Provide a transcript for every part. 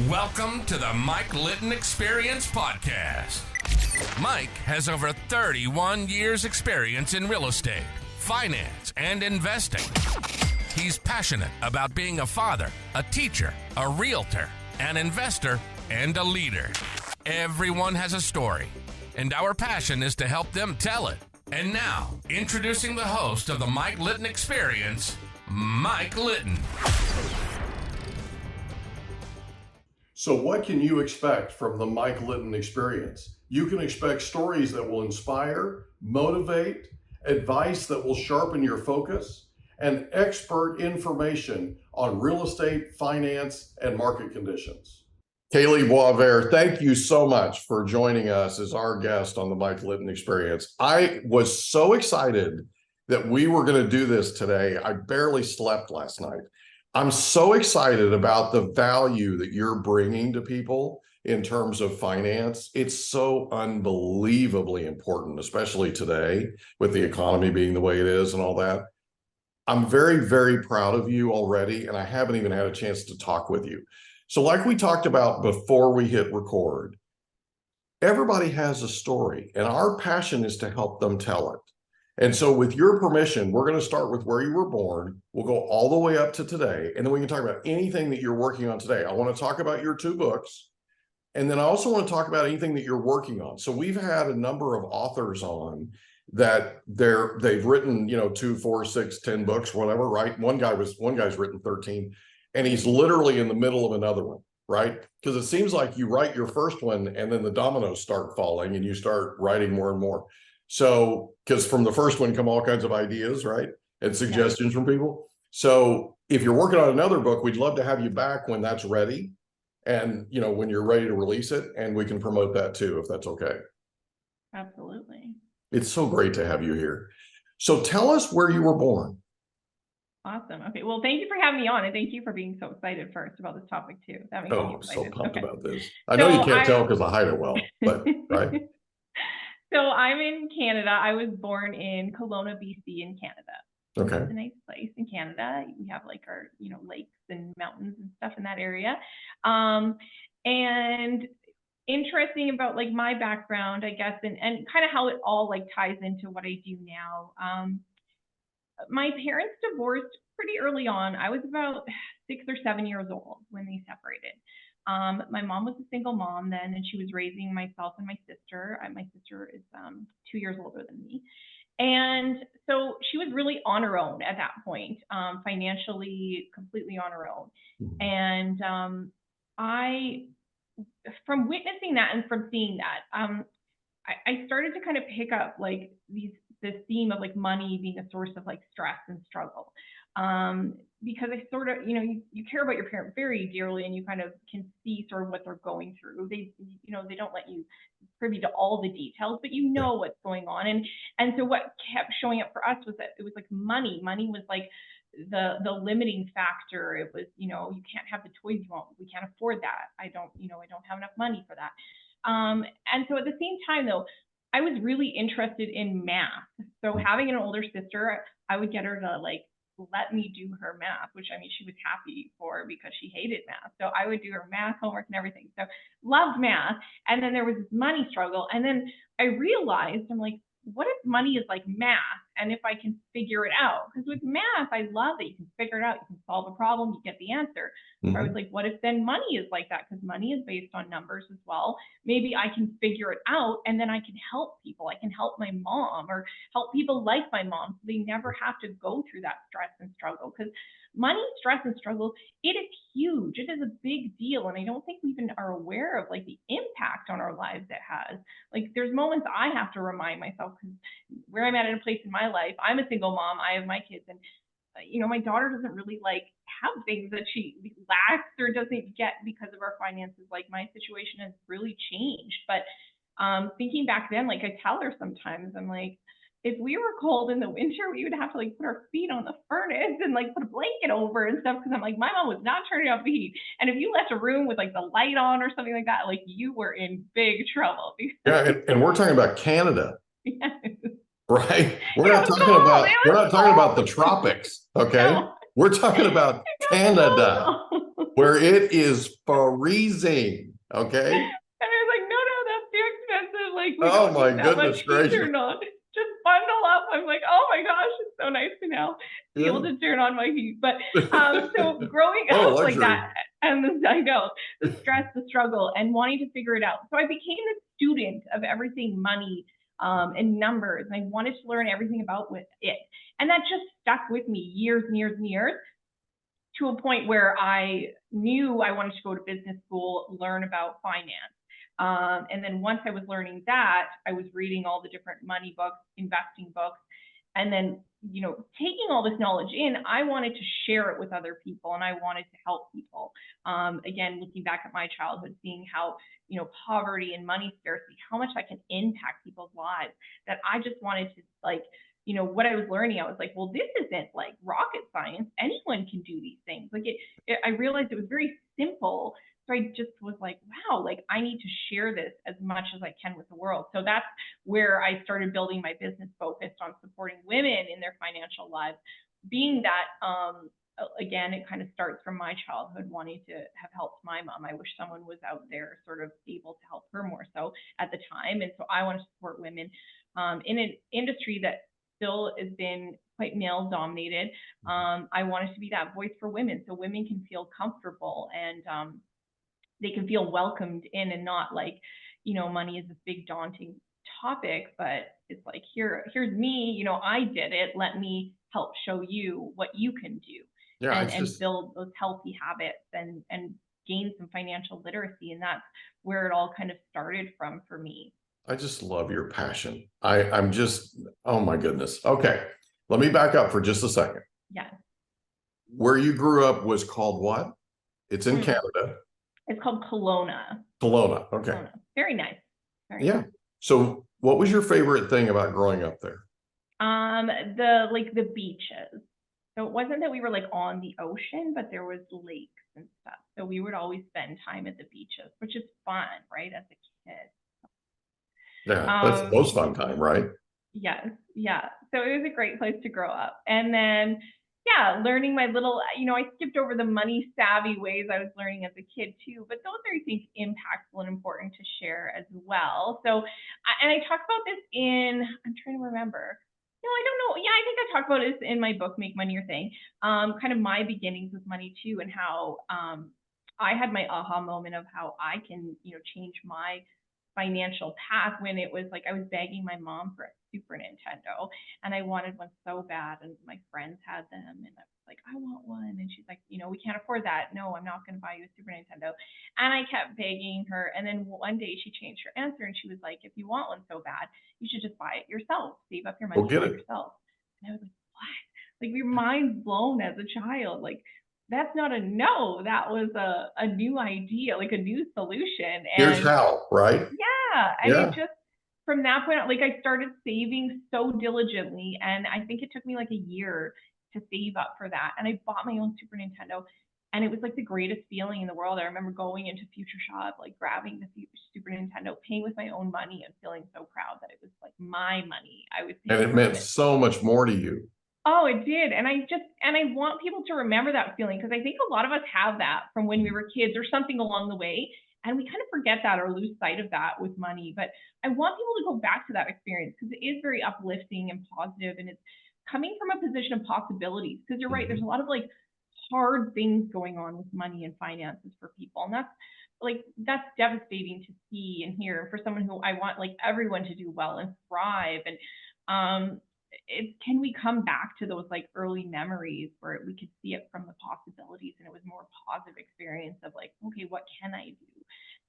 Welcome to the Mike Litton Experience Podcast. Mike has over 31 years experience in real estate, finance, and investing. He's passionate about being a father, a teacher, a realtor, an investor, and a leader. Everyone has a story, and our passion is to help them tell it. And now, introducing the host of the Mike Litton Experience, Mike Litton. So what can you expect from the Mike Litton Experience? You can expect stories that will inspire, motivate, advice that will sharpen your focus, and expert information on real estate, finance, and market conditions. Kalee Boisvert, thank you so much for joining us as our guest on the Mike Litton Experience. I was so excited that we were going to do this today. I barely slept last night. I'm so excited about the value that you're bringing to people in terms of finance. It's so unbelievably important, especially today with the economy being the way it is and all that. I'm very, very proud of you already, and I haven't even had a chance to talk with you. So like we talked about before we hit record, everybody has a story, and our passion is to help them tell it. And so with your permission, we're going to start with where you were born. We'll go all the way up to today, and then we can talk about anything that you're working on today. I want to talk about your 2 books, and then I also want to talk about anything that you're working on. So we've had a number of authors on that they've written, 2, 4, 6, 10 books, whatever, right? One guy's written 13, and he's literally in the middle of another one, right? Because it seems like you write your first one and then the dominoes start falling and you start writing more and more. So, because from the first one come all kinds of ideas, right? And suggestions from people. So if you're working on another book, we'd love to have you back when that's ready. And, when you're ready to release it, and we can promote that too, if that's okay. Absolutely. It's so great to have you here. So tell us where you were born. Awesome. Okay. Well, thank you for having me on, and thank you for being so excited first about this topic too. That makes me excited. I'm so pumped about this. I know you can't tell because I hide it well, but right. So I'm in Canada. I was born in Colona, BC in Canada. Okay. It's a nice place in Canada. We have like our, lakes and mountains and stuff in that area. And interesting about like my background, I guess, and kind of how it all like ties into what I do now. My parents divorced pretty early on. I was about 6 or 7 years old when they separated. My mom was a single mom then, and she was raising myself and my sister. My sister is 2 years older than me. And so she was really on her own at that point, financially, completely on her own. And from witnessing that and from seeing that, I started to kind of pick up like this theme of like money being a source of like stress and struggle. Because I sort of, you care about your parent very dearly, and you kind of can see sort of what they're going through. They don't let you privy to all the details, but what's going on. And so what kept showing up for us was that it was like money. Money was like the limiting factor. It was, you can't have the toys you want. We can't afford that. I don't have enough money for that. And so at the same time though, I was really interested in math. So having an older sister, I would get her to like let me do her math, which she was happy for because she hated math. So I would do her math homework and everything. So loved math. And then there was this money struggle. And then I realized, I'm like, what if money is like math? And if I can figure it out? Because with math, I love that you can figure it out. You can solve a problem, you get the answer. So I was like, what if then money is like that? Because money is based on numbers as well. Maybe I can figure it out, and then I can help people. I can help my mom or help people like my mom, so they never have to go through that stress and struggle. Because money, stress, and struggle, it is huge. It is a big deal. And I don't think we even are aware of like the impact on our lives it has. Like there's moments I have to remind myself, because where I'm at in a place in my life, I'm a single mom, I have my kids, and my daughter doesn't really like have things that she lacks or doesn't get because of our finances. Like my situation has really changed. But thinking back then, like I tell her sometimes, I'm like, if we were cold in the winter, we would have to like put our feet on the furnace and like put a blanket over and stuff. Because I'm like, my mom was not turning off the heat. And if you left a room with like the light on or something like that, like you were in big trouble. Yeah, and we're talking about Canada. Yes. Right? We're not talking about the tropics, okay? No. We're talking about Canada, where it is freezing. Okay. And I was like, no, that's too expensive. Like, we Oh don't my need that goodness much gracious. heater on. Just bundle up. I'm like, oh my gosh, it's so nice to now be able to turn on my heat. But so growing up like that, and I know the stress, the struggle, and wanting to figure it out. So I became a student of everything money and numbers, and I wanted to learn everything about it. And that just stuck with me years and years and years, to a point where I knew I wanted to go to business school, learn about finance. And then once I was learning that, I was reading all the different money books, investing books, and then, taking all this knowledge in, I wanted to share it with other people, and I wanted to help people. Again, looking back at my childhood, seeing how, poverty and money scarcity, how much that can impact people's lives, that I just wanted to, like, what I was learning, I was like, well, this isn't like rocket science. Anyone can do these things. Like I realized it was very simple. So I just was like, wow, like I need to share this as much as I can with the world. So that's where I started building my business focused on supporting women in their financial lives. Being that, again, it kind of starts from my childhood, wanting to have helped my mom. I wish someone was out there sort of able to help her more so at the time. And so I want to support women in an industry that still has been quite male dominated. I wanted to be that voice for women, so women can feel comfortable and they can feel welcomed in, and not like, money is this big daunting topic, but it's like, here's me, I did it. Let me help show you what you can do. Yeah, and build those healthy habits and gain some financial literacy. And that's where it all kind of started from for me. I just love your passion. I'm just, oh my goodness. Okay. Let me back up for just a second. Yeah. Where you grew up was called what? It's in Canada. It's called Colona. Colona. Okay. Colona. Very nice. Very nice. So what was your favorite thing about growing up there? The beaches. So it wasn't that we were like on the ocean, but there was lakes and stuff. So we would always spend time at the beaches, which is fun, right? As a kid. Yeah, that's the most fun time, right? Yes, yeah. So it was a great place to grow up. And then, learning my little, I skipped over the money savvy ways I was learning as a kid too, but those are, I think, impactful and important to share as well. So, and I talk about this I'm trying to remember. No, I don't know. Yeah, I think I talked about this in my book, Make Money Your Thing. Kind of my beginnings with money too, and how I had my aha moment of how I can, change my financial path, when it was like I was begging my mom for a Super Nintendo, and I wanted one so bad, and my friends had them, and I was like, I want one, and she's like, we can't afford that. No, I'm not going to buy you a Super Nintendo. And I kept begging her, and then one day she changed her answer, and she was like, if you want one so bad, you should just buy it yourself. Save up your money for yourself. And I was like, what? Like, your mind's blown as a child. Like, that's not a no. That was a new idea, like a new solution. And here's how, right? Yeah. And it just, from that point on, like, I started saving so diligently. And I think it took me like a year to save up for that. And I bought my own Super Nintendo. And it was like the greatest feeling in the world. I remember going into Future Shop, like grabbing the Super Nintendo, paying with my own money, and feeling so proud that it was like my money. And it meant so much more to you. Oh, it did. And I want people to remember that feeling, because I think a lot of us have that from when we were kids or something along the way. And we kind of forget that or lose sight of that with money. But I want people to go back to that experience, because it is very uplifting and positive, and it's coming from a position of possibilities. Because you're right, there's a lot of like hard things going on with money and finances for people. And that's devastating to see and hear for someone who I want like everyone to do well and thrive. And can we come back to those like early memories where we could see it from the possibilities, and it was more positive experience of like, okay, what can I do?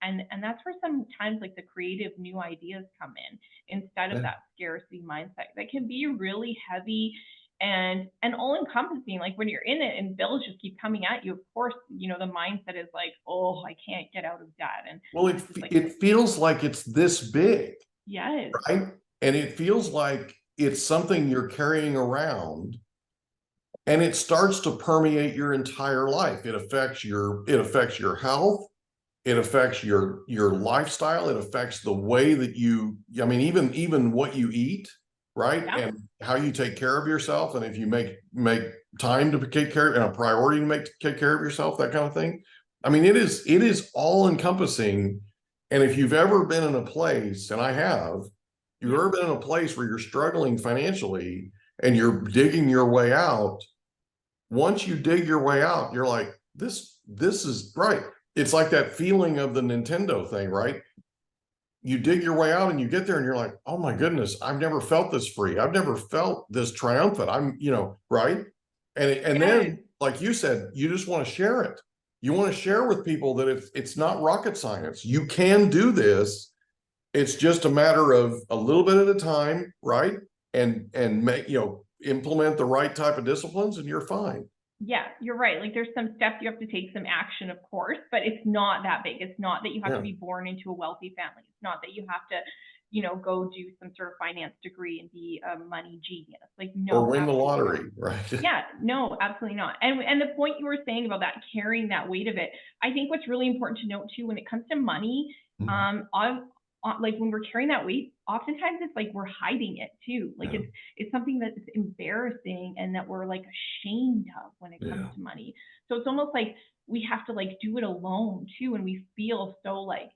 And that's where sometimes like the creative new ideas come in, instead of that scarcity mindset that can be really heavy and all encompassing. Like when you're in it and bills just keep coming at you, of course, the mindset is like, oh, I can't get out of debt. And well, it feels like it's this big. Yes. Right. And it feels like it's something you're carrying around, and it starts to permeate your entire life. It affects your health. It affects your lifestyle. It affects the way that even what you eat, right? Yeah. And how you take care of yourself. And if you make time to take care and a priority to take care of yourself, that kind of thing. I mean, it is all encompassing. And if you've ever been in a place, and I have, you've ever been in a place where you're struggling financially and you're digging your way out, once you dig your way out, you're like, this is right. It's like that feeling of the Nintendo thing, right? You dig your way out and you get there and you're like, oh my goodness, I've never felt this free. I've never felt this triumphant. Right? And Yeah. then, like you said, you just want to share it. You want to share with people that it's not rocket science. You can do this. It's just a matter of a little bit at a time, right? And make, implement the right type of disciplines and you're fine. Yeah, you're right. Like there's some steps you have to take, some action, of course, but it's not that big. It's not that you have to be born into a wealthy family. It's not that you have to, go do some sort of finance degree and be a money genius. Like, no, Or win the absolutely lottery, not. right? Yeah, no, absolutely not. And the point you were saying about that, carrying that weight of it, I think what's really important to note too, when it comes to money, like when we're carrying that weight, oftentimes it's like we're hiding it too. Like it's something that's embarrassing and that we're like ashamed of when it comes to money. So it's almost like we have to like do it alone too, and we feel so like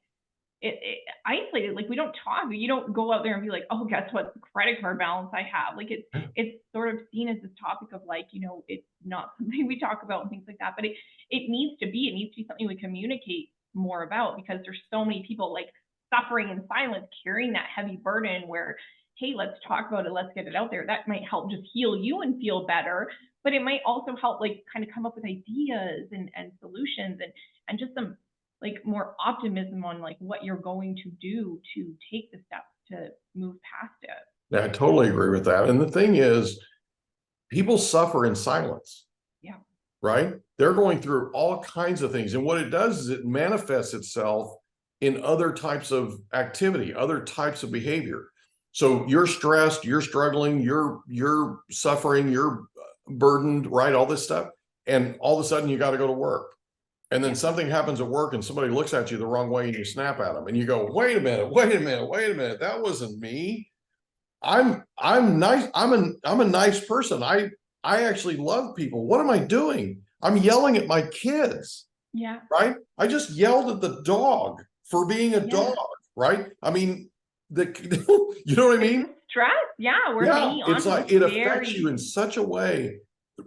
it isolated. Like we don't talk. You don't go out there and be like, oh, guess what credit card balance I have. Like it's sort of seen as this topic of like, it's not something we talk about and things like that. But it needs to be. It needs to be something we communicate more about, because there's so many people like suffering in silence, carrying that heavy burden where, hey, let's talk about it, let's get it out there. That might help just heal you and feel better, but it might also help like kind of come up with ideas and solutions and just some like more optimism on like what you're going to do to take the steps to move past it. Yeah, I totally agree with that. And the thing is, people suffer in silence. Yeah. Right? They're going through all kinds of things. And what it does is it manifests itself in other types of activity, other types of behavior. So you're stressed, you're struggling, you're suffering, you're burdened, right? All this stuff. And all of a sudden you got to go to work. And then something happens at work and somebody looks at you the wrong way and you snap at them and you go, wait a minute. That wasn't me. I'm nice. I'm a nice person. I actually love people. What am I doing? I'm yelling at my kids. Yeah. Right? I just yelled at the dog for being a dog, right? I mean, you know what I mean? Stress. Yeah. We're hanging on. It's like it affects you in such a way.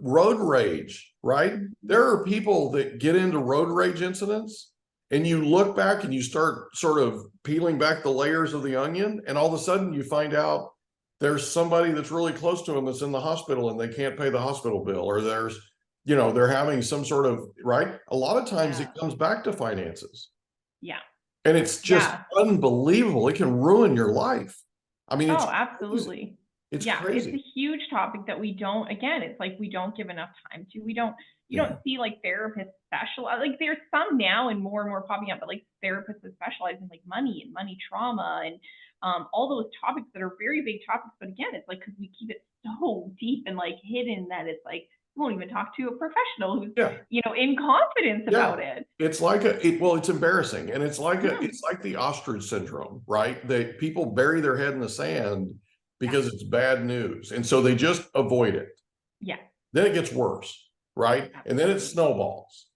Road rage, right? There are people that get into road rage incidents and you look back and you start sort of peeling back the layers of the onion, and all of a sudden you find out there's somebody that's really close to them that's in the hospital and they can't pay the hospital bill, or there's, they're having some sort of, right? A lot of times it comes back to finances. Yeah. And it's just unbelievable. It can ruin your life. I mean, it's absolutely. It's It's crazy. a huge topic that we don't, again, it's like we don't give enough time to. You don't see like therapists specialize. Like there's some now and more popping up, but like therapists that specialize in like money and money trauma and all those topics that are very big topics. But again, it's like because we keep it so deep and like hidden that it's like we won't even talk to a professional who's in confidence about it. It's like it's embarrassing, and it's like it's like the ostrich syndrome, right? That people bury their head in the sand because it's bad news, and so they just avoid it. Yeah. Then it gets worse, right? Absolutely. And then it snowballs,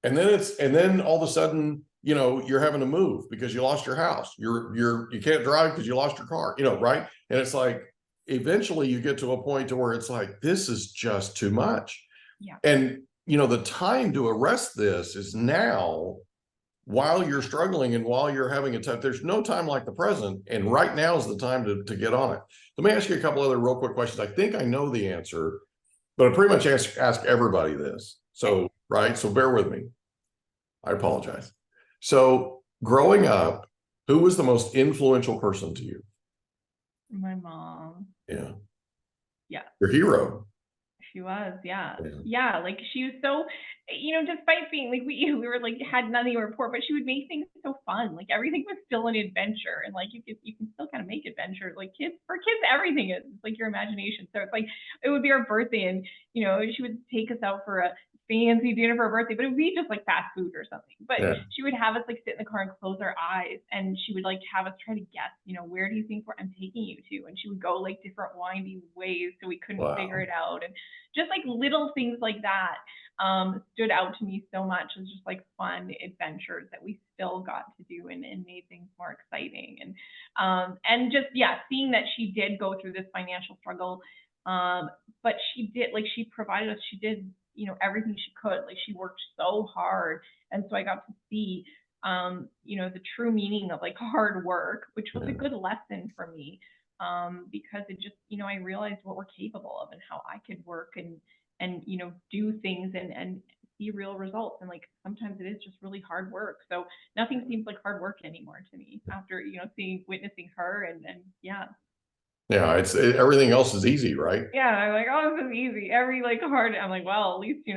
and then all of a sudden, you're having to move because you lost your house. You can't drive because you lost your car. Right? And it's like eventually you get to a point to where it's like, this is just too much. Yeah. And the time to arrest this is now, while you're struggling and while you're having a tough. There's no time like the present, and right now is the time to get on it. Let me ask you a couple other real quick questions. I think I know the answer, but I pretty much ask everybody this. So, right. So bear with me. I apologize. So growing up, who was the most influential person to you? My mom. Yeah. Yeah. Your hero. She was, yeah. Like she was so, despite being like we were like had nothing to report, but she would make things so fun. Like everything was still an adventure, and like you can still kind of make adventures. Like for kids, everything is like your imagination. So it's like it would be our birthday, and she would take us out for a fancy dinner for her birthday, but it would be just like fast food or something. But Yeah. she would have us like sit in the car and close our eyes, and she would like have us try to guess, where do you think I'm taking you to? And she would go like different windy ways so we couldn't figure it out. And just like little things like that stood out to me so much as just like fun adventures that we still got to do and made things more exciting. And just, seeing that she did go through this financial struggle, but she did, like, she provided us, she did, everything she could. Like, she worked so hard. And so I got to see, the true meaning of like hard work, which was a good lesson for me, because it just, I realized what we're capable of and how I could work and do things and see real results. And like, sometimes it is just really hard work. So nothing seems like hard work anymore to me after, witnessing her and yeah. Yeah, everything else is easy, right? Yeah, I'm like, oh, this is easy. Every like hard, I'm like, well, at least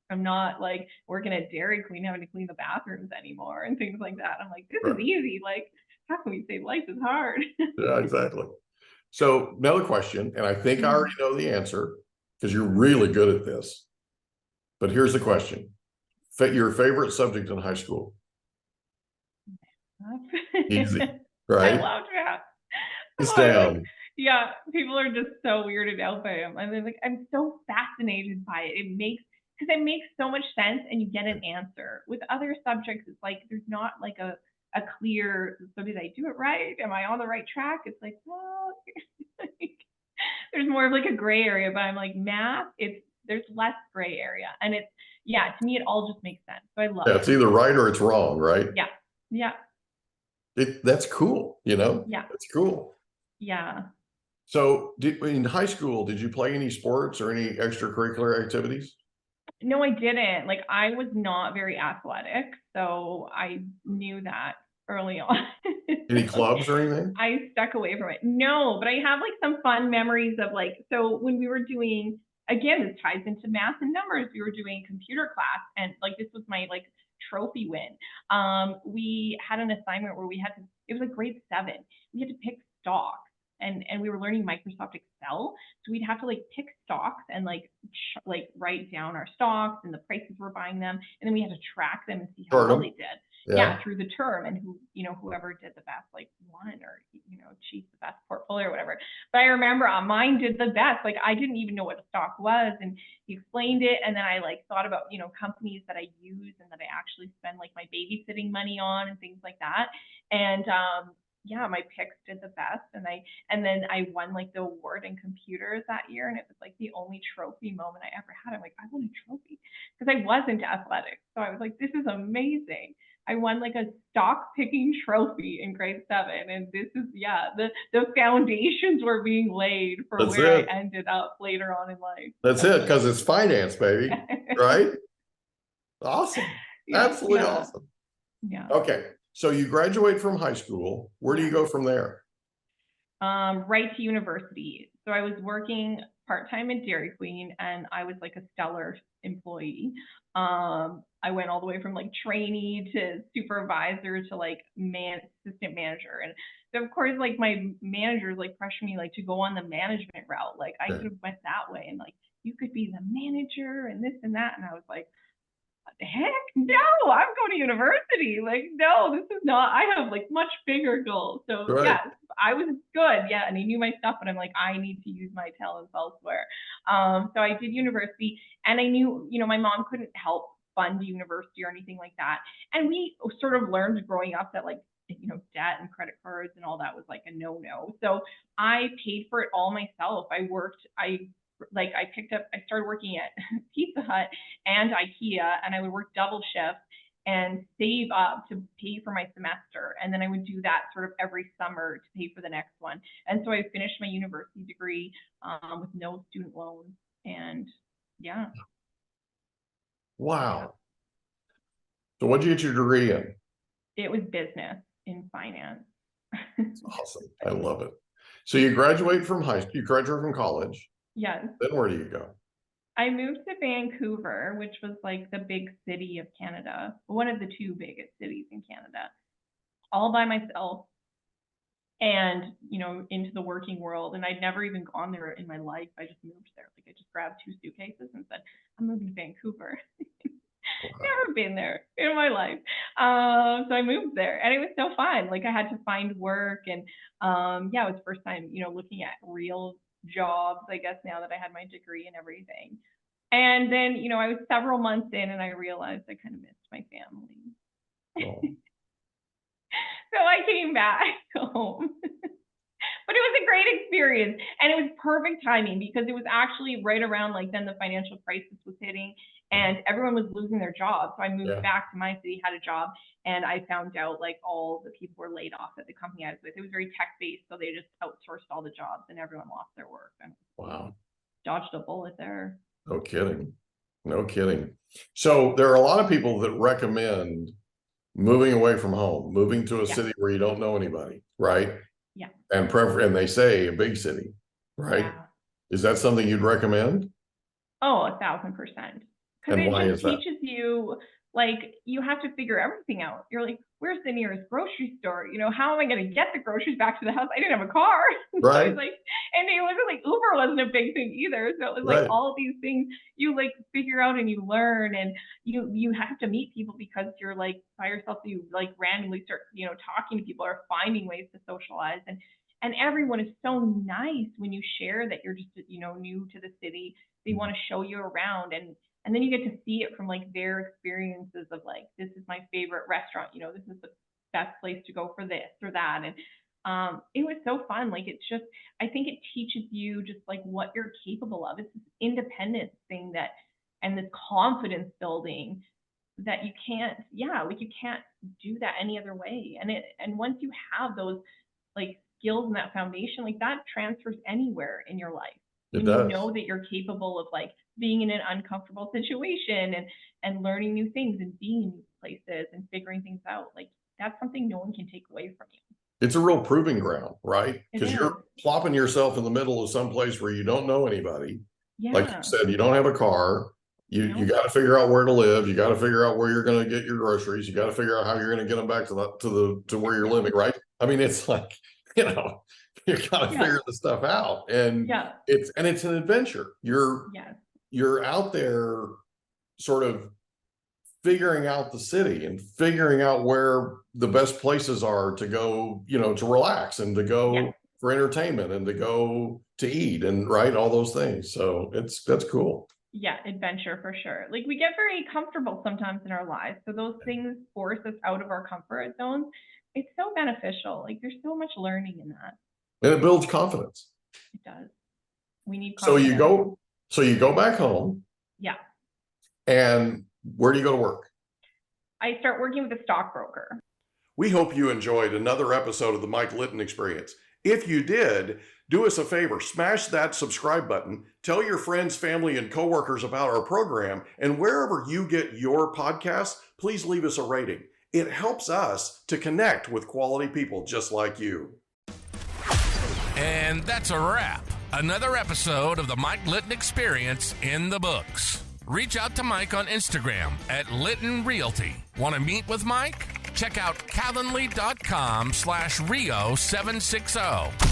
I'm not like working at Dairy Queen having to clean the bathrooms anymore and things like that. I'm like, this is easy. Like, how can we say life is hard? Yeah, exactly. So another question, and I think I already know the answer because you're really good at this. But here's the question: your favorite subject in high school? Easy, right? I love math. It's down. Yeah, people are just so weirded out by them. And they're like, I'm so fascinated by it. Because it makes so much sense and you get an answer. With other subjects, it's like there's not like a clear, so did I do it right? Am I on the right track? It's like, well, there's more of like a gray area, but I'm like, math, there's less gray area. And to me, it all just makes sense. So I love it. It's either right or it's wrong, right? Yeah. Yeah. That's cool, Yeah. That's cool. Yeah. So in high school, did you play any sports or any extracurricular activities? No, I didn't. Like, I was not very athletic, so I knew that early on. Any clubs or anything? I stuck away from it. No, but I have like some fun memories of like, so when we were doing, again, this ties into math and numbers, we were doing computer class, and like this was my like trophy win. We had an assignment where it was like grade 7. We had to pick stocks. And we were learning Microsoft Excel, so we'd have to like pick stocks and like write down our stocks and the prices we're buying them, and then we had to track them and see how well they did. Yeah, through the term, and whoever did the best like won, or achieved the best portfolio or whatever. But I remember mine did the best. Like, I didn't even know what a stock was, and he explained it, and then I like thought about companies that I use and that I actually spend like my babysitting money on and things like that. And my picks did the best, and then I won like the award in computers that year, and it was like the only trophy moment I ever had. I'm like, I won a trophy because I wasn't athletic, so I was like, this is amazing. I won like a stock picking trophy in grade 7, and this is the foundations were being laid for where I ended up later on in life. That's it, because it's finance, baby, right? Awesome, absolutely awesome. Yeah. Okay. So you graduate from high school. Where do you go from there? Right to university. So I was working part-time at Dairy Queen, and I was like a stellar employee. I went all the way from like trainee to supervisor to like assistant manager. And so of course, like my managers like pressured me like to go on the management route. Like, I could have went that way and like, you could be the manager and this and that. And I was like, heck no, I'm going to university. Like, no, this is not, I have like much bigger goals. So yes, I was good. Yeah. And I knew my stuff, but I'm like, I need to use my talents elsewhere. So I did university, and I knew, my mom couldn't help fund university or anything like that. And we sort of learned growing up that like, debt and credit cards and all that was like a no-no. So I paid for it all myself. I started working at Pizza Hut and IKEA, and I would work double shifts and save up to pay for my semester. And then I would do that sort of every summer to pay for the next one. And so I finished my university degree with no student loans. And yeah. Wow. So what did you get your degree in? It was business in finance. That's awesome. I love it. So you graduate from college. Yes. Then where do you go? I moved to Vancouver, which was like the big city of Canada, one of the 2 biggest cities in Canada, all by myself. and, into the working world. And I'd never even gone there in my life. I just moved there. Like I just grabbed 2 suitcases and said, I'm moving to Vancouver. Never been there in my life. So I moved there and it was so fun. Like I had to find work and, it was the first time, looking at real jobs, I guess, now that I had my degree and everything. And then, I was several months in and I realized I kind of missed my family. Oh. So I came back home. But it was a great experience. And it was perfect timing because it was actually right around like then the financial crisis was hitting and everyone was losing their jobs. So I moved back to my city, had a job, and I found out like all the people were laid off at the company I was with. It was very tech-based, so they just outsourced all the jobs and everyone lost their work. And Wow. Dodged a bullet there. No kidding. No kidding. So there are a lot of people that recommend moving away from home, moving to a city where you don't know anybody, right? Yeah. And they say a big city, right? Yeah. Is that something you'd recommend? Oh, 1,000%. Because why it is just that? teaches you, like, you have to figure everything out. You're like, where's the nearest grocery store? How am I going to get the groceries back to the house? I didn't have a car. Right. I was like, and it wasn't like Uber wasn't a big thing either. So it was like all of these things you like figure out and you learn, and you have to meet people because you're like by yourself. So you like randomly start, talking to people or finding ways to socialize. And everyone is so nice when you share that you're just, new to the city. They want to show you around, and then you get to see it from like their experiences of like, this is my favorite restaurant, this is the best place to go for this or that. And it was so fun. Like, it's just, I think it teaches you just like what you're capable of. It's this independence thing and this confidence building that you can't do that any other way. And once you have those like skills and that foundation, like that transfers anywhere in your life. It does. You know that you're capable of like being in an uncomfortable situation and learning new things and being in new places and figuring things out. Like that's something no one can take away from you. It's a real proving ground, right? Because you're plopping yourself in the middle of some place where you don't know anybody. Yeah. Like you said, you don't have a car. You got to figure out where to live. You got to figure out where you're going to get your groceries. You got to figure out how you're going to get them back to where you're living, right? I mean, it's like, you got to figure the stuff out, and it's an adventure. You're out there sort of figuring out the city and figuring out where the best places are to go, to relax and to go for entertainment and to go to eat and all those things. So that's cool. Yeah, adventure for sure. Like we get very comfortable sometimes in our lives. So those things force us out of our comfort zones. It's so beneficial. Like there's so much learning in that. And it builds confidence. It does. We need confidence. So you go back home. Yeah. And where do you go to work? I start working with a stockbroker. We hope you enjoyed another episode of the Mike Litton Experience. If you did, do us a favor, smash that subscribe button, tell your friends, family, and coworkers about our program, and wherever you get your podcasts, please leave us a rating. It helps us to connect with quality people just like you. And that's a wrap. Another episode of the Mike Litton Experience in the books. Reach out to Mike on Instagram at Litton Realty. Want to meet with Mike? Check out calendly.com/Rio760.